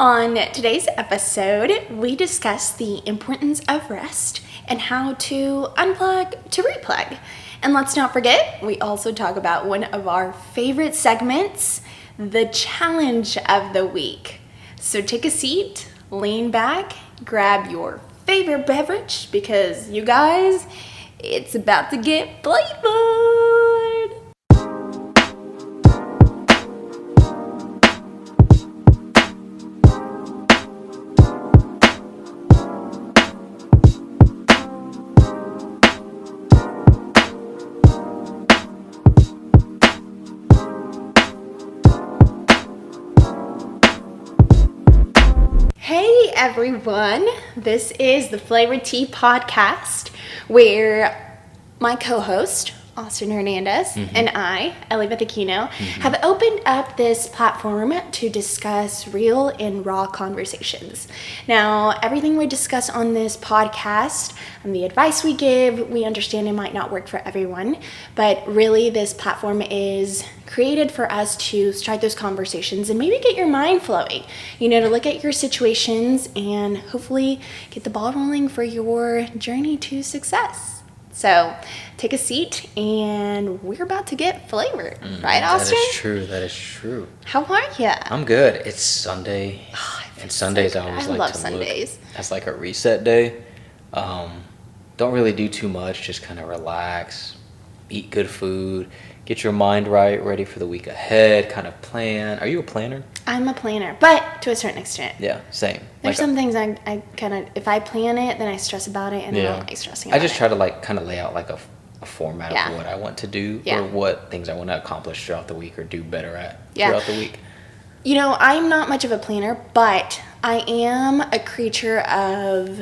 On today's episode, we discuss the importance of rest and how to unplug to replug. And let's not forget, we also talk about one of our favorite segments, the challenge of the week. So take a seat, lean back, grab your favorite beverage because you guys, it's about to get flavored. Hey everyone, this is the Flavored Tea Podcast where my co-host, Austin Hernandez, and I, Ellie Bethakino, have opened up this platform to discuss real and raw conversations. Now, everything we discuss on this podcast and the advice we give, we understand it might not work for everyone, but really this platform is created for us to start those conversations and maybe get your mind flowing, to look at your situations and hopefully get the ball rolling for your journey to success. So take a seat and we're about to get flavored, right, Austin? That is true. How are you? I'm good. It's Sunday, and Sundays I always like love to Sundays. look as like a reset day. Don't really do too much, just kind of relax, eat good food, get your mind right, ready for the week ahead, kind of plan. Are you a planner? I'm a planner, but to a certain extent. Yeah, same. There's some things I kind of, if I plan it, then I stress about it, and I don't like stressing about it. I just try to kind of lay out like a format of what I want to do or what things I want to accomplish throughout the week or do better at throughout the week. I'm not much of a planner, but I am a creature of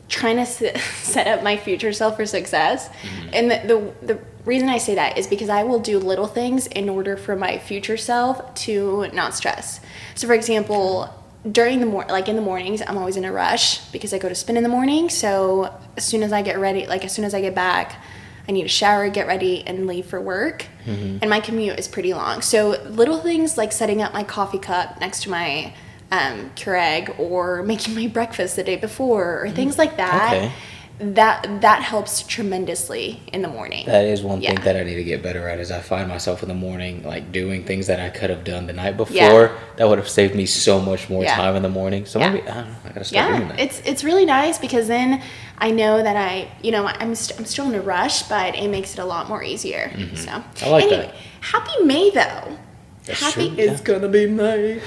trying to set up my future self for success. And the reason I say that is because I will do little things in order for my future self to not stress. So for example, during the in the mornings, I'm always in a rush because I go to spin in the morning. So as soon as I get ready, as soon as I get back, I need to shower, get ready, and leave for work. And my commute is pretty long. So little things like setting up my coffee cup next to my Keurig or making my breakfast the day before or things like that. Okay. That helps tremendously in the morning. That is one thing that I need to get better at is I find myself in the morning doing things that I could have done the night before that would have saved me so much more time in the morning. So maybe I don't know, I gotta start doing that. It's really nice because then I know that I'm still in a rush, but it makes it a lot more easier. So I like that. Happy May though. That's true. It's gonna be May.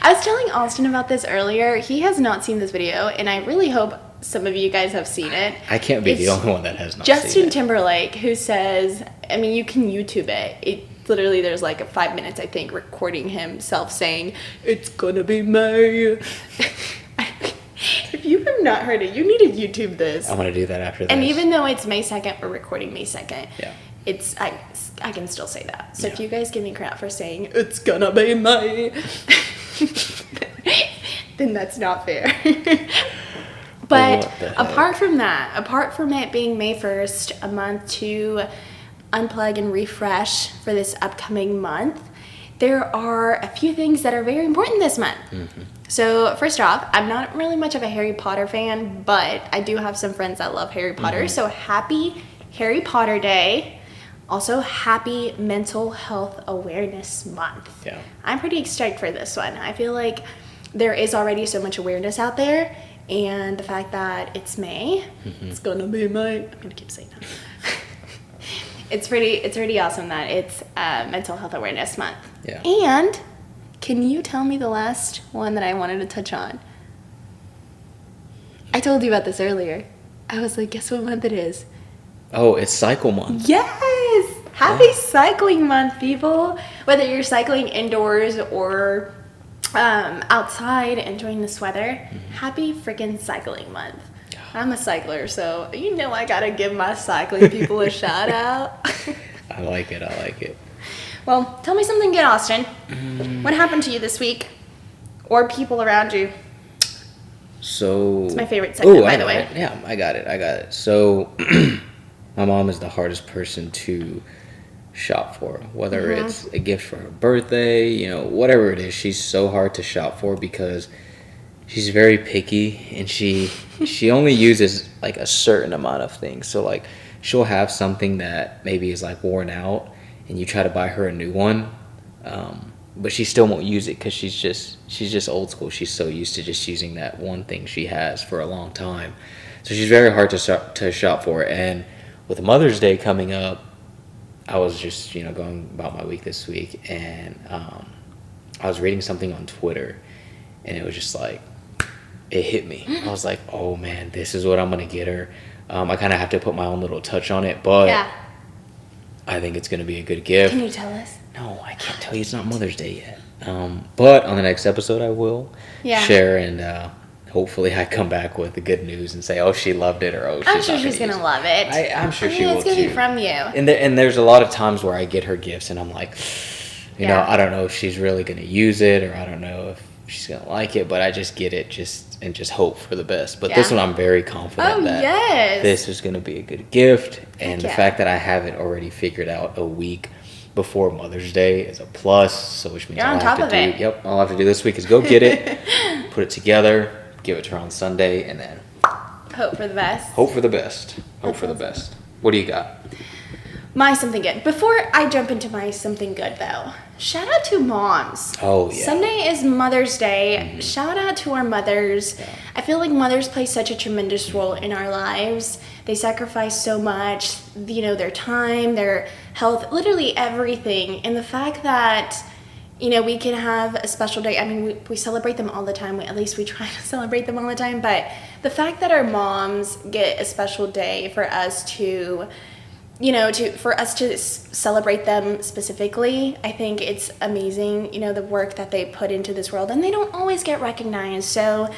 I was telling Austin about this earlier. He has not seen this video, and I really hope some of you guys have seen it. I can't be the only one that has not seen it. Justin Timberlake, who says, you can YouTube it. It literally, there's 5 minutes, I think, recording himself saying, "It's gonna be May." If you have not heard it, you need to YouTube this. I'm gonna do that after this. And even though it's May 2nd, we're recording May 2nd. Yeah. I can still say that. So if you guys give me crap for saying it's gonna be May, then that's not fair. But apart from it being May 1st, a month to unplug and refresh for this upcoming month, there are a few things that are very important this month. So first off, I'm not really much of a Harry Potter fan, but I do have some friends that love Harry Potter. So happy Harry Potter Day. Also, happy Mental Health Awareness Month. Yeah. I'm pretty stoked for this one. I feel like there is already so much awareness out there, and the fact that it's May, it's gonna be May. I'm gonna keep saying that. It's pretty awesome that it's Mental Health Awareness Month. Yeah. And can you tell me the last one that I wanted to touch on? I told you about this earlier. I was like, guess what month it is? Oh, it's Cycle Month. Yes! Happy Cycling Month, people! Whether you're cycling indoors or outside enjoying this weather, happy freaking Cycling Month. I'm a cycler, so I gotta give my cycling people a shout out. I like it. Well, tell me something good, Austin. What happened to you this week? Or people around you? So... It's my favorite segment, by the way. Yeah, I got it. So... My mom is the hardest person to shop for, whether it's a gift for her birthday, you know, whatever it is. She's so hard to shop for because she's very picky, and she only uses like a certain amount of things. So like she'll have something that maybe is like worn out, and you try to buy her a new one, but she still won't use it because she's just old school. She's so used to just using that one thing she has for a long time. So she's very hard to shop for. And with Mother's Day coming up, I was just, you know, going about my week this week, and I was reading something on Twitter, and it was just like, it hit me. I was like, oh man, this is what I'm gonna get her. I kind of have to put my own little touch on it, but I think it's gonna be a good gift. Can you tell us? No, I can't tell you. It's not Mother's Day yet. But on the next episode, I will share, and hopefully I come back with the good news and say, oh, she loved it, or oh, I'm sure she's gonna love it. I'm sure she will too. It's gonna be from you. And there's a lot of times where I get her gifts, and I'm like, you know, I don't know if she's really gonna use it, or I don't know if she's gonna like it, but I just get it just hope for the best. But this one, I'm very confident that this is gonna be a good gift, and the fact that I have it already figured out a week before Mother's Day is a plus. So which means all I have to do this week is go get it, put it together, give it to her on Sunday, and then hope for the best. Hope for the best. Hope for the best. What do you got? My something good. Before I jump into my something good, though, shout out to moms. Oh, yeah. Sunday is Mother's Day. Shout out to our mothers. Yeah. I feel like mothers play such a tremendous role in our lives. They sacrifice so much, you know, their time, their health, literally everything. And the fact that, you know, we can have a special day. I mean, we celebrate them all the time. At least we try to celebrate them all the time. But the fact that our moms get a special day for us to, you know, for us to celebrate them specifically, I think it's amazing, you know, the work that they put into this world. And they don't always get recognized. So,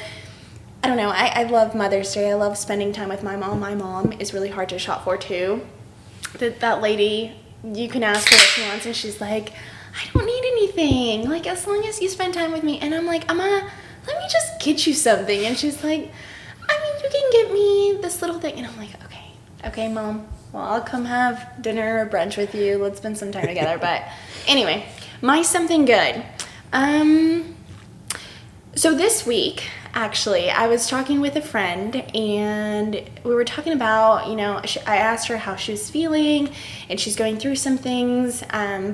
I don't know. I love Mother's Day. I love spending time with my mom. My mom is really hard to shop for, too. That lady, you can ask her what she wants, and she's like, I don't need anything. Like, as long as you spend time with me. And I'm like, Amma, let me just get you something. And she's like, I mean, you can get me this little thing. And I'm like, okay, Mom. Well, I'll come have dinner or brunch with you. Let's spend some time together. But anyway, my something good. So this week, actually, I was talking with a friend, and we were talking about, you know, I asked her how she was feeling, and she's going through some things,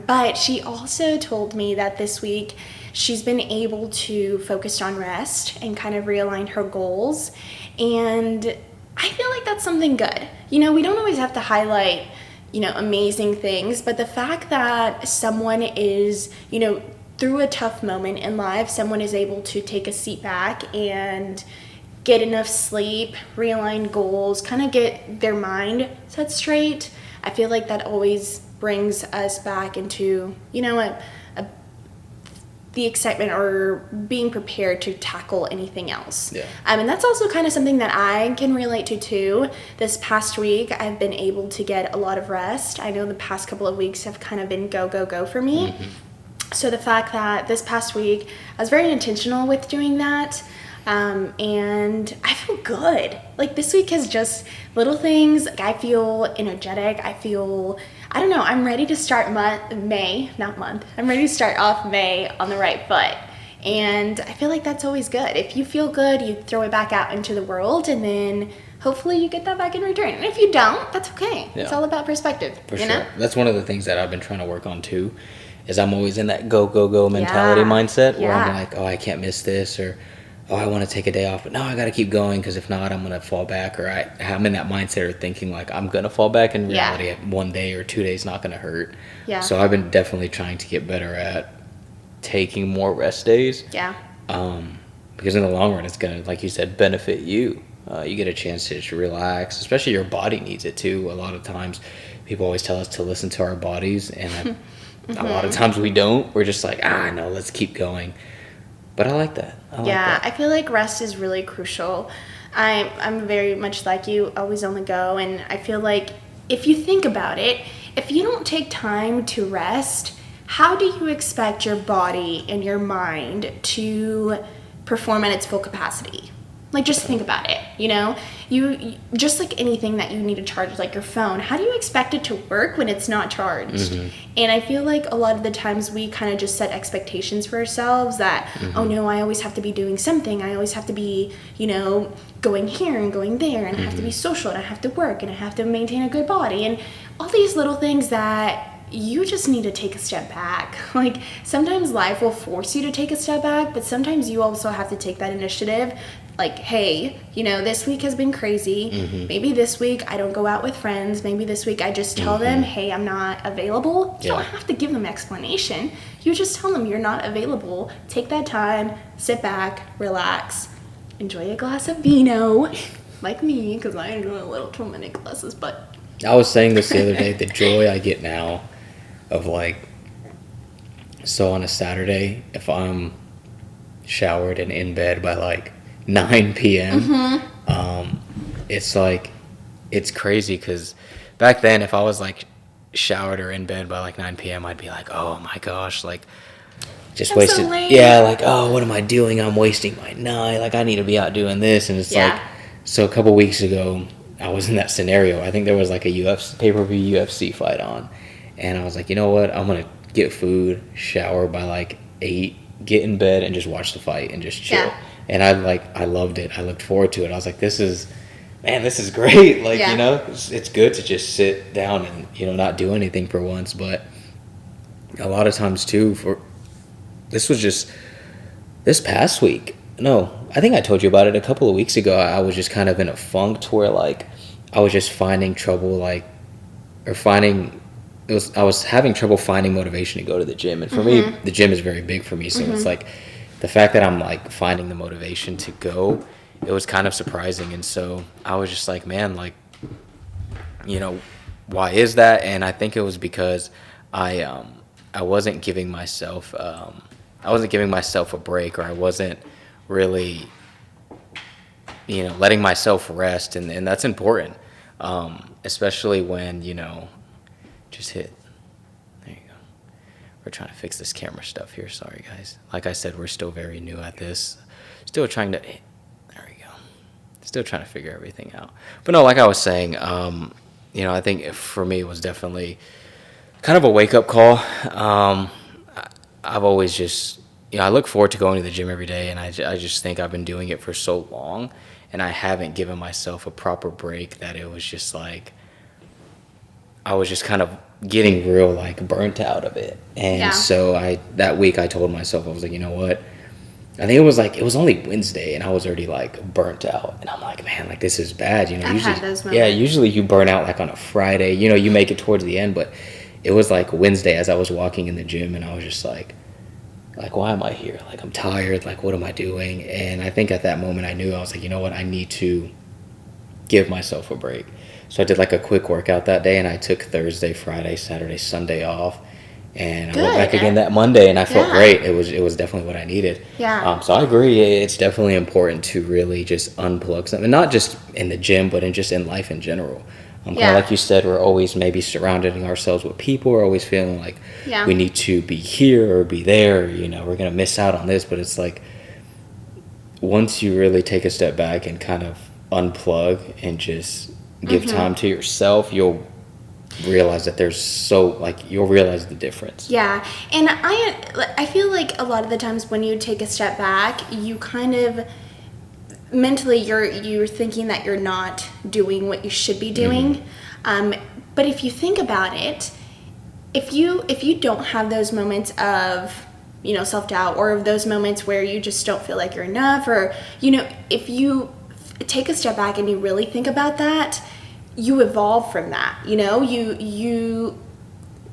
but she also told me that this week she's been able to focus on rest and kind of realign her goals, and I feel like that's something good. You know, we don't always have to highlight, you know, amazing things, but the fact that someone is, you know, through a tough moment in life, someone is able to take a seat back and get enough sleep, realign goals, kind of get their mind set straight. I feel like that always brings us back into, you know, the excitement or being prepared to tackle anything else. Yeah. And that's also kind of something that I can relate to too. This past week, I've been able to get a lot of rest. I know the past couple of weeks have kind of been go, go, go for me. Mm-hmm. So the fact that this past week, I was very intentional with doing that, and I feel good. Like, this week is just little things. Like, I feel energetic. I feel, I don't know, I'm ready to start I'm ready to start off May on the right foot. And I feel like that's always good. If you feel good, you throw it back out into the world, and then hopefully you get that back in return. And if you don't, that's okay. Yeah. It's all about perspective. For sure. Know? That's one of the things that I've been trying to work on too. Is I'm always in that go, go, go mentality mindset where I'm like, oh, I can't miss this, or oh, I want to take a day off, but no, I got to keep going because if not, I'm going to fall back, or I'm in that mindset of thinking like I'm going to fall back. In reality, 1 day or 2 days not going to hurt. Yeah. So I've been definitely trying to get better at taking more rest days. Yeah. Because in the long run, it's going to, like you said, benefit you. You get a chance to just relax, especially your body needs it too. A lot of times people always tell us to listen to our bodies, and a lot of times we don't. We're just like, no, let's keep going. But I like that. I feel like rest is really crucial. I'm very much like you, always on the go. And I feel like if you think about it, if you don't take time to rest, how do you expect your body and your mind to perform at its full capacity? Like, just think about it, you just like anything that you need to charge, like your phone, how do you expect it to work when it's not charged? And I feel like a lot of the times we kind of just set expectations for ourselves that, oh no, I always have to be doing something, I always have to be, going here and going there, and I have to be social, and I have to work, and I have to maintain a good body, and all these little things that you just need to take a step back. Like, sometimes life will force you to take a step back, but sometimes you also have to take that initiative. Like, hey, this week has been crazy. Maybe this week I don't go out with friends. Maybe this week I just tell them, hey, I'm not available. You don't have to give them explanation. You just tell them you're not available. Take that time, sit back, relax, enjoy a glass of vino, like me, because I enjoy a little too many glasses, but... I was saying this the other day, the joy I get now of so on a Saturday, if I'm showered and in bed by 9 p.m., it's crazy, because back then if I was showered or in bed by 9 p.m., I'd be like, oh my gosh, just I'm wasted. so late. Yeah, oh, what am I doing? I'm wasting my night. I need to be out doing this. And it's so a couple weeks ago, I was in that scenario. I think there was a UFC pay-per-view UFC fight on, and I was like, you know what? I'm gonna get food, shower by 8, get in bed, and just watch the fight and just chill. Yeah. And I loved it. I looked forward to it. I was like, this is great. It's good to just sit down and not do anything for once. But a lot of times too, this was just this past week. No, I think I told you about it a couple of weeks ago. I was just kind of in a funk to where I was just finding trouble I was having trouble finding motivation to go to the gym. And for me, the gym is very big for me. So it's the fact that I'm finding the motivation to go, it was kind of surprising. And so I was just man, why is that? And I think it was because I wasn't giving myself a break, or I wasn't really letting myself rest, and that's important, especially when just hit. There you go. We're trying to fix this camera stuff here. Sorry guys, like I said, we're still very new at this, still trying to figure everything out. But no, like I was saying, I think for me it was definitely kind of a wake-up call. I've always just, I look forward to going to the gym every day, and I just think I've been doing it for so long, and I haven't given myself a proper break, that it was just I was just kind of getting real burnt out of it. And so that week I told myself, I was like, you know what? I think it was only Wednesday, and I was already burnt out, and I'm like, man, this is bad. I've had those moments. Yeah, usually you burn out on a Friday. You make it towards the end, but it was Wednesday as I was walking in the gym, and I was just why am I here? I'm tired. What am I doing? And I think at that moment I knew, I was like, you know what? I need to give myself a break. So I did a quick workout that day, and I took Thursday, Friday, Saturday, Sunday off. And I went back again that Monday, and I felt great. It was definitely what I needed. Yeah. So I agree. It's definitely important to really just unplug something, not just in the gym, but in life in general. Kind of like you said, we're always maybe surrounding ourselves with people. We're always feeling we need to be here or be there. We're going to miss out on this. But it's once you really take a step back and kind of unplug and just give time to yourself, you'll realize that you'll realize the difference. Yeah. And I feel like a lot of the times when you take a step back, you kind of mentally you're thinking that you're not doing what you should be doing. But if you think about it, if you don't have those moments of self-doubt, or of those moments where you just don't feel like you're enough, or if you take a step back and you really think about that, you evolve from that. You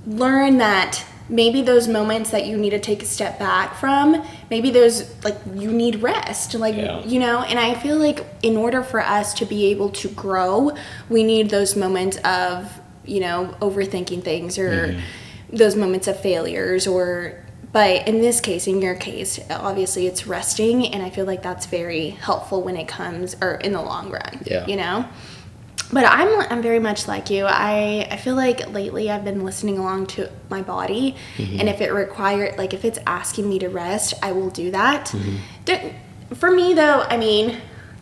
learn that maybe those moments that you need to take a step back from, maybe those you need rest, and I feel like in order for us to be able to grow, we need those moments of overthinking things, or those moments of failures, but in this case, in your case, obviously it's resting, and I feel like that's very helpful when it comes, or in the long run. But I'm very much like you. I feel like lately I've been listening along to my body, and if it if it's asking me to rest, I will do that. For me though,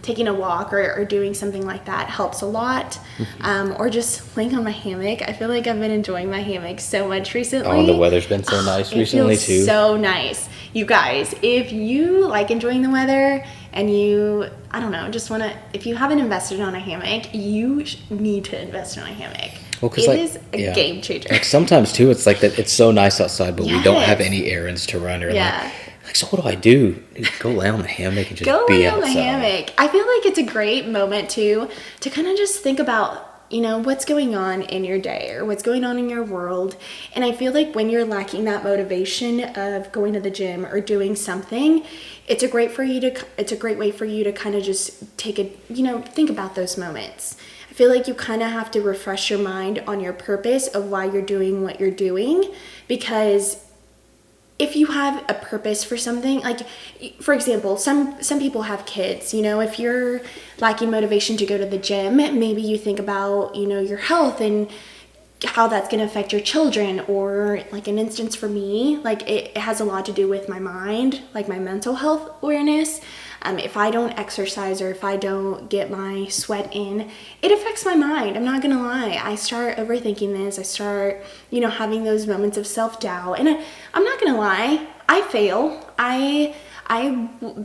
taking a walk or doing something like that helps a lot. Or just laying on my hammock. I feel like I've been enjoying my hammock so much recently. Oh, the weather's been so nice recently feels too. So nice. You guys, if you like enjoying the weather and you, I don't know, just want to, if you haven't invested on a hammock, you need to invest in a hammock. Well, it is a game changer. Like sometimes too, it's like that. It's so nice outside, but we don't have any errands to run or like, so what do I do? Dude, go lay on the hammock and just be outside. Go lay on the hammock. I feel like it's a great moment too to kind of just think about, you know, what's going on in your day or what's going on in your world. And I feel like when you're lacking that motivation of going to the gym or doing something, it's a great way for you to kind of just take a, you know, think about those moments. I feel like you kind of have to refresh your mind on your purpose of why you're doing what you're doing, because if you have a purpose for something, like, for example, some people have kids, you know, if you're lacking motivation to go to the gym, maybe you think about, you know, your health and how that's going to affect your children. Or like an instance for me, like it has a lot to do with my mind, like my mental health awareness. If I don't exercise or if I don't get my sweat in, it affects my mind. I'm not gonna lie. I start overthinking this. I start, you know, having those moments of self-doubt. And I'm not gonna lie, I fail. I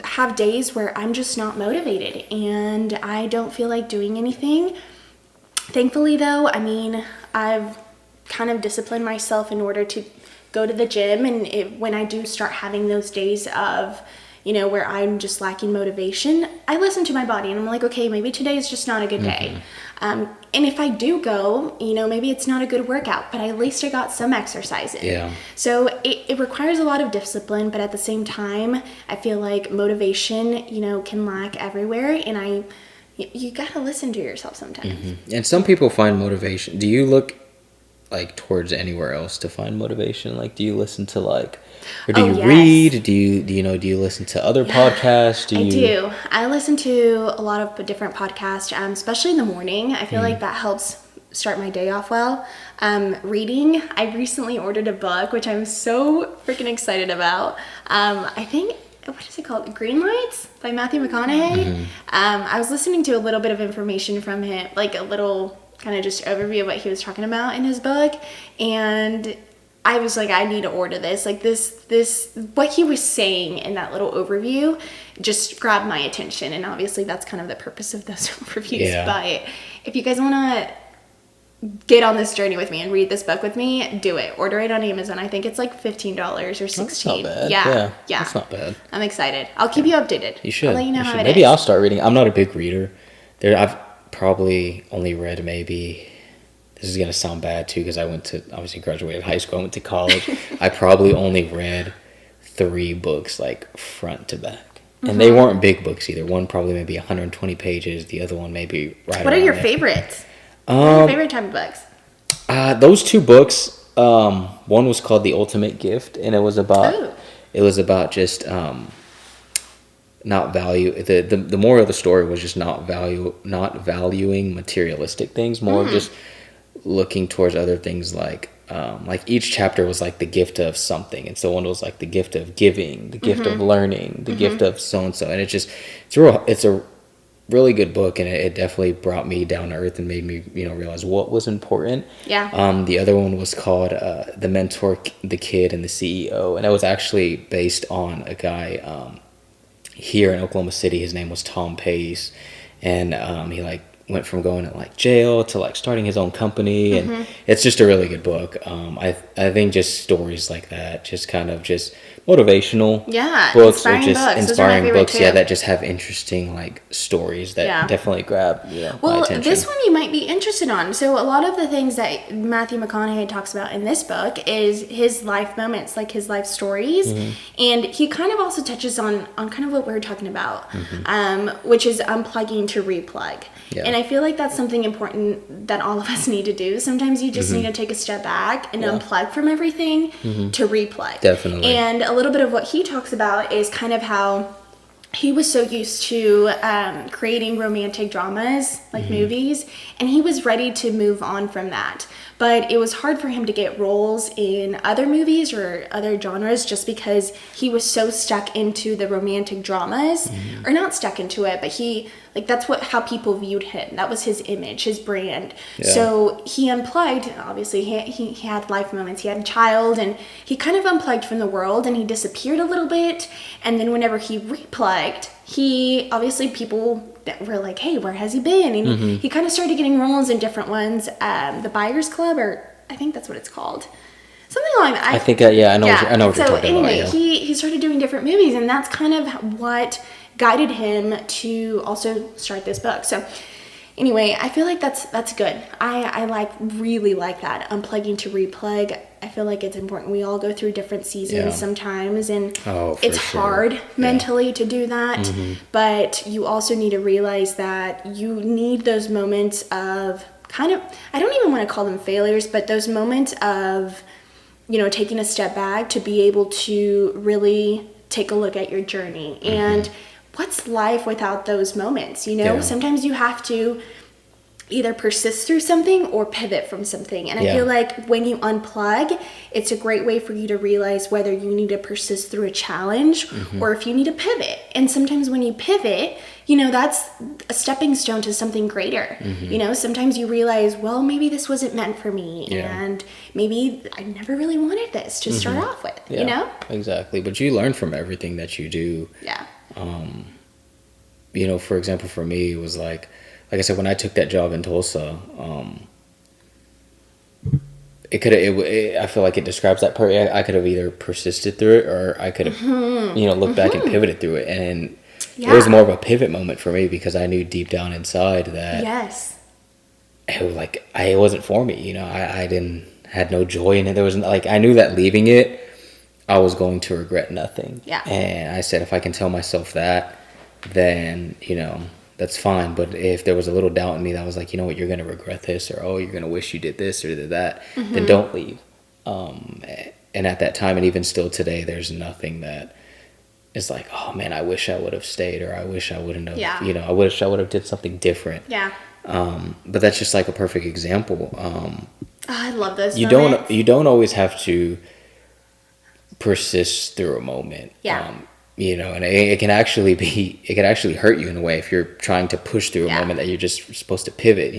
have days where I'm just not motivated and I don't feel like doing anything. Thankfully though, I mean, I've kind of disciplined myself in order to go to the gym. And when I do start having those days of, you know, where I'm just lacking motivation, I listen to my body and I'm like, okay, maybe today is just not a good day. And if I do go, you know, maybe it's not a good workout, but at least I got some exercise in. Yeah. So it requires a lot of discipline, but at the same time, I feel like motivation, you know, can lack everywhere. And you gotta listen to yourself sometimes. And some people find motivation. Do you look like towards anywhere else to find motivation? Like, do you listen to like, or do you read? Do you listen to other podcasts? I do. I listen to a lot of different podcasts, especially in the morning. I feel like that helps start my day off well. Reading, I recently ordered a book, which I'm so freaking excited about. I think, what is it called? Green Lights by Matthew McConaughey. I was listening to a little bit of information from him, like a little kind of just overview of what he was talking about in his book. And I was like, I need to order this. Like this, what he was saying in that little overview just grabbed my attention. And obviously that's kind of the purpose of those overviews. Yeah. But if you guys want to get on this journey with me and read this book with me, do it. Order it on Amazon. I think it's like $15 or $16. That's not bad. Yeah. That's not bad. I'm excited. I'll keep you updated. You should. I'll let you know how it Maybe is. I'll start reading. I'm not a big reader. I've probably only read maybe, this is going to sound bad too because I obviously graduated high school, I went to college. I probably only read 3 books like front to back. And they weren't big books either. One probably maybe 120 pages. The other one maybe right What are your favorites? What are your favorite type of books? Those 2 books, one was called The Ultimate Gift, and it was about just not value, the moral of the story was just not valuing materialistic things, more of just looking towards other things, like each chapter was like the gift of something, and so one was like the gift of giving, the gift of learning, the gift of so and so, and it's a really good book, and it definitely brought me down to earth and made me, you know, realize what was important. The other one was called The Mentor, the Kid, and the CEO, and it was actually based on a guy here in Oklahoma City. His name was Tom Pace, and he like went from going to like jail to like starting his own company, and it's just a really good book. I think just stories like that, just kind of just motivational books, or just inspiring books, that just have interesting like stories that definitely grab my attention. This one you might be interested on. So a lot of the things that Matthew McConaughey talks about in this book is his life moments, like his life stories, and he kind of also touches on kind of what we're talking about, which is unplugging to replug. And I feel like that's something important that all of us need to do. Sometimes you just need to take a step back and unplug from everything to replug. Definitely. And a little bit of what he talks about is kind of how he was so used to creating romantic dramas, like movies, and he was ready to move on from that. but it was hard for him to get roles in other movies or other genres just because he was so stuck into the romantic dramas, or not stuck into it, but that's how people viewed him. That was his image, his brand. Yeah. So he unplugged. Obviously, he had life moments. He had a child, and he kind of unplugged from the world, and he disappeared a little bit. And then whenever he replugged, people that were like, hey, where has he been? And he kind of started getting roles in different ones. The Buyers Club, or I think that's what it's called. Something like that. I think, I know what you're talking about. Yeah. He started doing different movies, and that's kind of what guided him to also start this book. So anyway, I feel like that's good. I really like that. Unplugging to replug. I feel like it's important. We all go through different seasons sometimes, and it's hard mentally to do that. But you also need to realize that you need those moments of kind of, I don't even want to call them failures, but those moments of, taking a step back to be able to really take a look at your journey. And what's life without those moments? Sometimes you have to either persist through something or pivot from something. And I feel like when you unplug, it's a great way for you to realize whether you need to persist through a challenge or if you need to pivot. And sometimes when you pivot, that's a stepping stone to something greater. Sometimes you realize, well, maybe this wasn't meant for me. And maybe I never really wanted this to start off with, Exactly. But you learn from everything that you do. Yeah. For example, for me, it was like I said, when I took that job in Tulsa, I feel like it describes that part. I could have either persisted through it, or I could have, looked back and pivoted through it. And it was more of a pivot moment for me because I knew deep down inside that it wasn't for me. I had no joy in it. There was I knew that leaving it, I was going to regret nothing. Yeah. And I said, if I can tell myself that, then, that's fine. But if there was a little doubt in me that was like, you know what, you're going to regret this, or, oh, you're going to wish you did this or did that, then don't leave. And at that time, and even still today, there's nothing that is like, oh man, I wish I would have stayed, or I wish I wouldn't have, I wish I would have did something different. Yeah. But that's just like a perfect example. I love those moments. You don't always have to persist through a moment. Yeah. And it can actually hurt you in a way if you're trying to push through a moment that you're just supposed to pivot.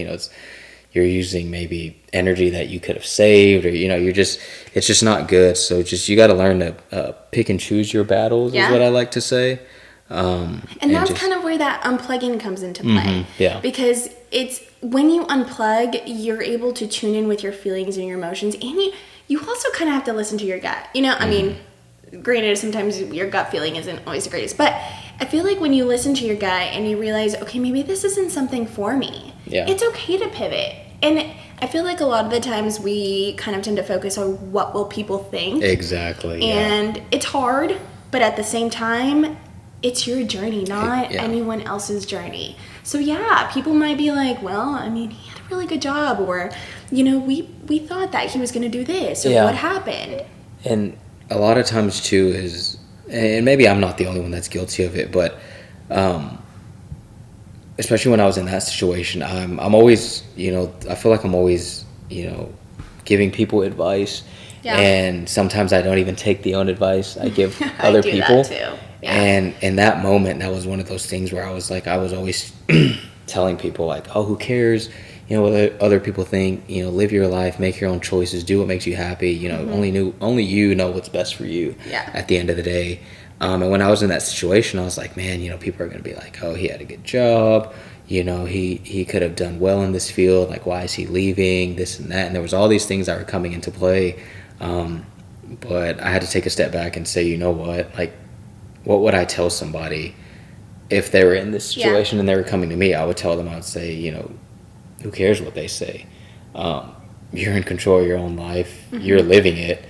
You're using maybe energy that you could have saved, or it's just not good. So you got to learn to pick and choose your battles is what I like to say. And that's kind of where that unplugging comes into play. Because it's when you unplug, you're able to tune in with your feelings and your emotions, and you also kind of have to listen to your gut. I mean, granted, sometimes your gut feeling isn't always the greatest, but I feel like when you listen to your gut and you realize, okay, maybe this isn't something for me, it's okay to pivot. And I feel like a lot of the times we kind of tend to focus on what will people think. Exactly. And it's hard, but at the same time, it's your journey, not anyone else's journey. So people might be like, well, I mean, he had a really good job, or, we thought that he was going to do this, or what happened? And a lot of times too is, and maybe I'm not the only one that's guilty of it, but especially when I was in that situation, I'm always, I feel like I'm always, giving people advice, and sometimes I don't even take the own advice. I give other people. That too. Yeah. And in that moment, that was one of those things where I was always telling people like, oh, who cares? What other people think. Live your life, make your own choices, do what makes you happy. Only you know what's best for you. At the end of the day. And when I was in that situation, I was like, man, people are gonna be like, oh, he had a good job. He could have done well in this field. Like, why is he leaving? This and that. And there was all these things that were coming into play. But I had to take a step back and say, you know what? Like, what would I tell somebody if they were in this situation and they were coming to me? I would tell them, I would say, who cares what they say? You're in control of your own life. You're living it.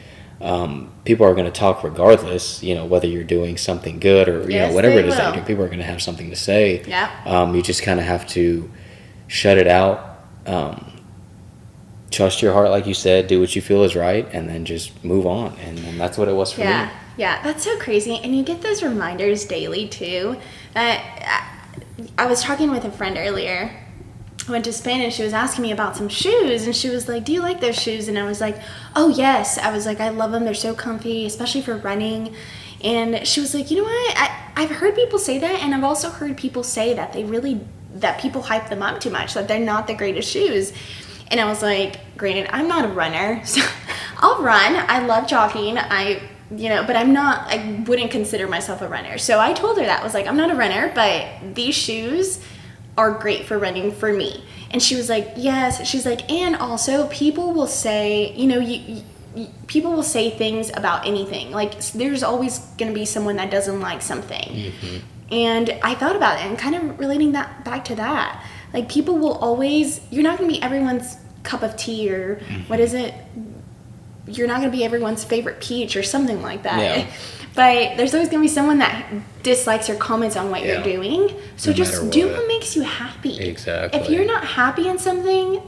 People are going to talk regardless, whether you're doing something good or, whatever it is that you do. People are going to have something to say. You just kind of have to shut it out. Trust your heart, like you said, do what you feel is right, and then just move on. And that's what it was for me. Yeah, that's so crazy. And you get those reminders daily, too. I was talking with a friend earlier, I went to Spain and she was asking me about some shoes and she was like, do you like those shoes? And I was like, oh yes. I was like, I love them. They're so comfy, especially for running. And she was like, you know what? I've heard people say that, and I've also heard people say that that people hype them up too much, that they're not the greatest shoes. And I was like, granted, I'm not a runner, so I'll run. I love jogging. But I wouldn't consider myself a runner. So I told her that. I was like, I'm not a runner, but these shoes are great for running for me. And she was like, yes. She's like, and also people will say, people will say things about anything. Like, there's always going to be someone that doesn't like something. Mm-hmm. And I thought about it and kind of relating that back to that. Like, people will always, you're not going to be everyone's cup of tea or what is it? You're not going to be everyone's favorite peach or something like that. Yeah. But there's always going to be someone that dislikes or comments on what you're doing. So no just do what makes you happy. Exactly. If you're not happy in something,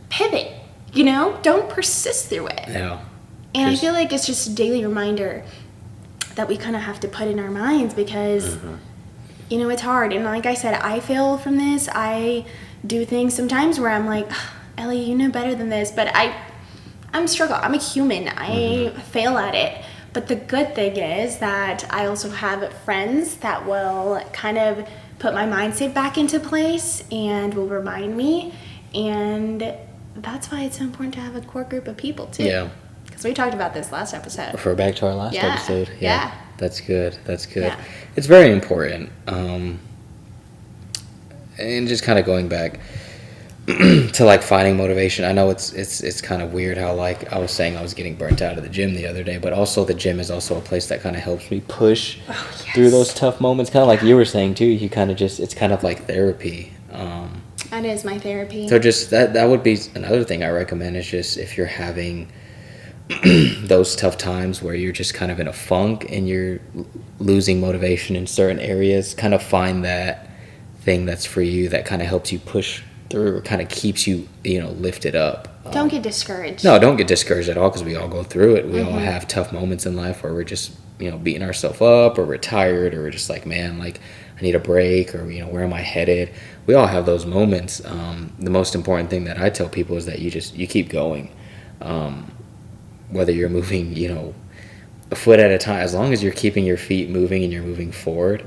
pivot. Don't persist through it. Yeah. And I feel like it's just a daily reminder that we kind of have to put in our minds because, it's hard. And like I said, I fail from this. I do things sometimes where I'm like, Ellie, you know better than this. But I'm struggle. I'm a human. I fail at it. But the good thing is that I also have friends that will kind of put my mindset back into place and will remind me. And that's why it's so important to have a core group of people, too. Yeah. Because we talked about this last episode. Refer back to our last episode. Yeah. That's good. Yeah. It's very important. And just kind of going back to like finding motivation. I know it's kind of weird how like I was saying I was getting burnt out of the gym the other day, but also the gym is also a place that kind of helps me push through those tough moments. Kind of like you were saying too. You kind of it's kind of like therapy. That is my therapy. So just that would be another thing I recommend is just if you're having those tough times where you're just kind of in a funk and you're losing motivation in certain areas, kind of find that thing that's for you that kind of helps you push through or kind of keeps you, lifted up. Don't get discouraged. No, don't get discouraged at all because we all go through it. We all have tough moments in life where we're just, beating ourselves up or we're tired or we're just like, man, like I need a break or, where am I headed? We all have those moments. The most important thing that I tell people is that you keep going. Whether you're moving, a foot at a time, as long as you're keeping your feet moving and you're moving forward,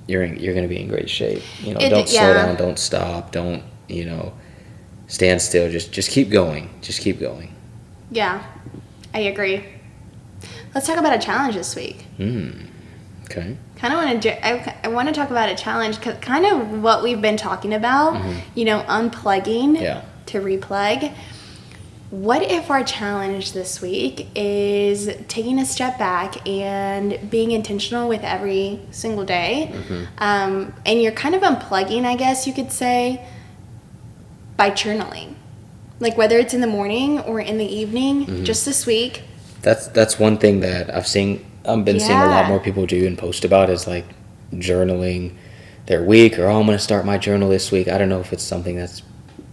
you're going to be in great shape. Don't slow down, don't stop, don't, stand still. Just keep going. Just keep going. Yeah, I agree. Let's talk about a challenge this week. Okay. I want to talk about a challenge, kind of what we've been talking about, unplugging to replug. What if our challenge this week is taking a step back and being intentional with every single day? And you're kind of unplugging, I guess you could say, by journaling. Like whether it's in the morning or in the evening, just this week. That's one thing that I've been seeing a lot more people do and post about is like journaling their week or, I'm going to start my journal this week. I don't know if it's something that's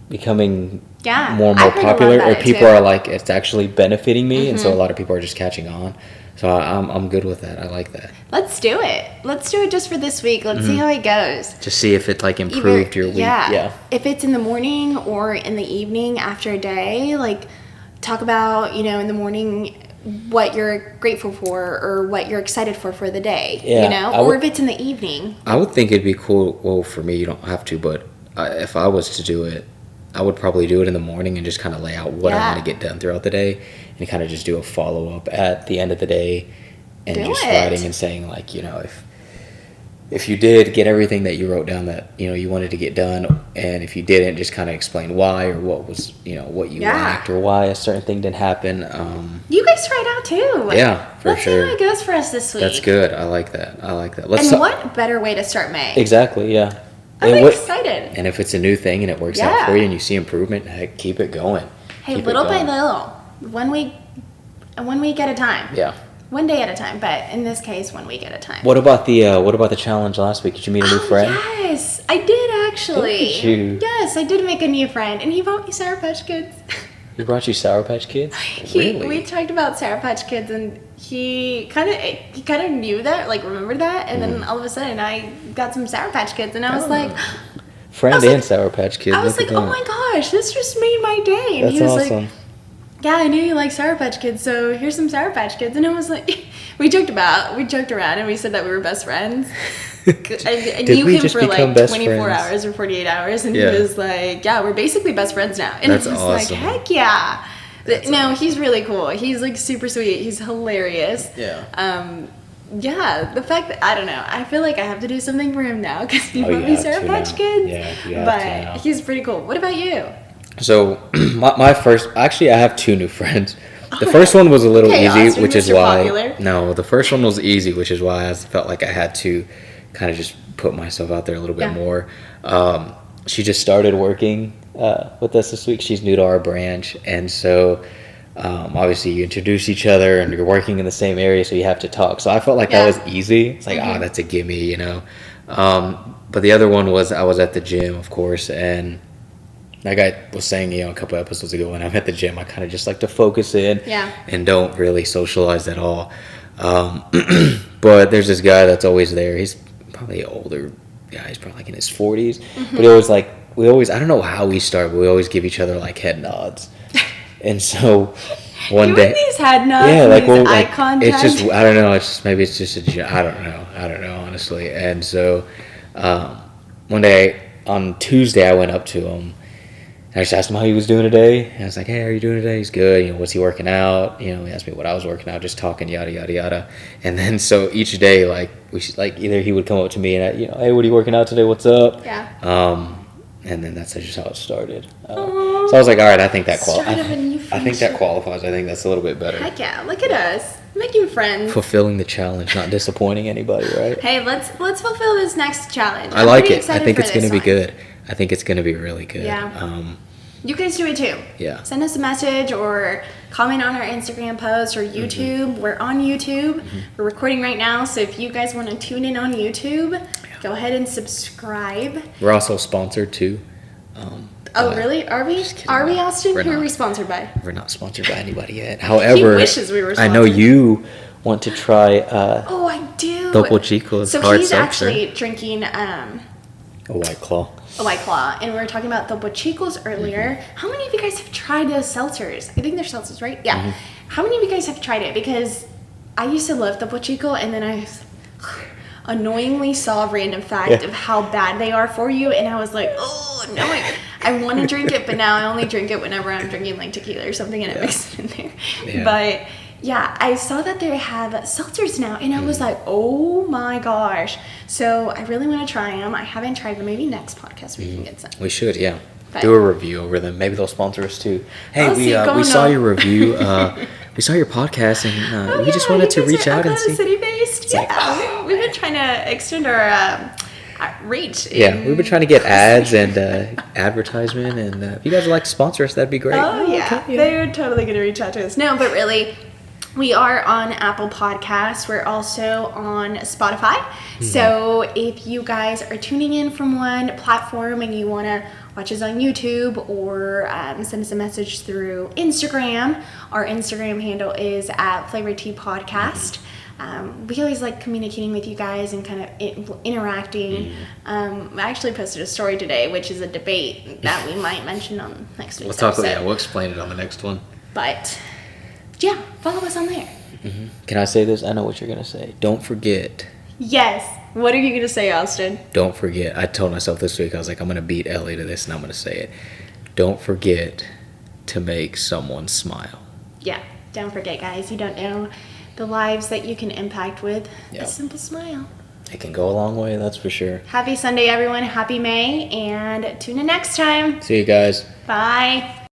becoming more and more popular or people are like it's actually benefiting me and so a lot of people are just catching on, so I'm good with that. I like that. Let's do it just for this week. Let's see how it goes, just see if it like improved your week. If it's in the morning or in the evening after a day, like talk about in the morning what you're grateful for or what you're excited for the day, or if it's in the evening. I would think it'd be cool, well for me you don't have to, but if I was to do it, I would probably do it in the morning and just kind of lay out what I want to get done throughout the day and kind of just do a follow-up at the end of the day and writing and saying like, if you did get everything that you wrote down that, you wanted to get done, and if you didn't, just kind of explain why or what was, what you lacked or why a certain thing didn't happen. You guys write out too. Yeah, for Let's sure. see how it goes for us this week. That's good. I like that. What better way to start May? Exactly, yeah. I'm excited. And if it's a new thing and it works out for you and you see improvement, heck, keep it going. Hey, little by little, 1 week at a time. Yeah. 1 day at a time, but in this case, 1 week at a time. What about the challenge last week? Did you meet a new friend? Yes, I did actually. Did you? Yes, I did make a new friend, and he brought me Sour Patch Kids. He brought you Sour Patch Kids? Really? We talked about Sour Patch Kids, and he kind of knew that, like remembered that, and then all of a sudden I got some Sour Patch Kids, and I was like, Friend and Sour Patch Kid. I was like, oh my gosh, this just made my day. And That's he was awesome. like, yeah, I knew you like Sour Patch Kids, so here's some Sour Patch Kids. And I was like, we joked around and we said that we were best friends. I knew him for like 24 hours or 48 hours, and he was like, yeah, we're basically best friends now. And That's it was awesome. like, heck yeah. No, he's really cool. He's like super sweet. He's hilarious. Yeah. Yeah, the fact that, I don't know, I feel like I have to do something for him now because he bought me Sour Patch Kids. Yeah, you have but to now. He's pretty cool. What about you? So, my first, actually, I have 2 new friends. The first one was a little easy, which is why. Popular. No, the first one was easy, which is why I felt like I had to kind of just put myself out there a little bit more. She just started working with us this week. She's new to our branch, and so obviously you introduce each other, and you're working in the same area, so you have to talk. So I felt like that was easy. It's like, that's a gimme, you know. But the other one was I was at the gym, of course, and like I was saying, you know, a couple episodes ago, when I'm at the gym, I kind of just like to focus in and don't really socialize at all. But there's this guy that's always there. He's probably an older guy. He's probably like in his 40s. But he always like, I don't know how we start, but we always give each other like head nods. And so one day, these head nods, eye contact. it's just, I don't know. It's just, maybe it's just I don't know, honestly. And so one day on Tuesday, I went up to him. I just asked him how he was doing today. And I was like, hey, how are you doing today? He's good. You know, what's he working out? You know, he asked me what I was working out, just talking, yada, yada, yada. And then so each day, like, either he would come up to me and, hey, what are you working out today? What's up? Yeah. And then that's just how it started. So I was like, all right, I think that qualifies. I think that's a little bit better. Heck yeah, look at us. Making friends. Fulfilling the challenge, not disappointing anybody, right? Hey, let's fulfill this next challenge. I like it. I think it's going to be good. I think it's going to be really good. Yeah. You guys do it too. Yeah. Send us a message or comment on our Instagram post or YouTube. We're on YouTube. We're recording right now, so if you guys want to tune in on YouTube, go ahead and subscribe. We're also sponsored too. Really? Are we? Are we, Austin? Who are we sponsored by? We're not sponsored by anybody yet. However, he wishes we were sponsored. I know you want to try. I do. Topo Chico's so hard he's seltzer. actually drinking a White Claw. A White Claw, and we were talking about Topo Chicos earlier. How many of you guys have tried those seltzers? I think they're seltzers, right? Yeah. How many of you guys have tried it? Because I used to love Topo Chico, and then I annoyingly saw a random fact of how bad they are for you, and I was like, oh no, I want to drink it, but now I only drink it whenever I'm drinking like tequila or something, and it mixes it in there. Yeah. But yeah, I saw that they have seltzers now, and I was like, oh my gosh. So I really want to try them. I haven't tried them. Maybe next podcast we can get some. We should, yeah. But do a review over them. Maybe they'll sponsor us too. Hey, we saw your review. We saw your podcast, and we just wanted to reach out and see. City-based? Yeah. We've been trying to extend our reach. Yeah, we've been trying to get ads and advertisement, and if you guys would like to sponsor us, that'd be great. Oh, yeah. Okay, they're totally going to reach out to us. No, but really, we are on Apple Podcasts. We're also on Spotify. So if you guys are tuning in from one platform and you want to watch us on YouTube or send us a message through Instagram, our Instagram handle is @FlavorTeaPodcast. We always like communicating with you guys and kind of interacting. I actually posted a story today, which is a debate that we might mention on next week's episode. We'll explain it on the next one. But yeah, follow us on there. Can I say this? I know what you're going to say. Don't forget. Yes. What are you going to say, Austin? Don't forget. I told myself this week, I was like, I'm going to beat Ellie to this, and I'm going to say it. Don't forget to make someone smile. Yeah. Don't forget, guys. You don't know the lives that you can impact with a simple smile. It can go a long way, that's for sure. Happy Sunday, everyone. Happy May. And tune in next time. See you guys. Bye.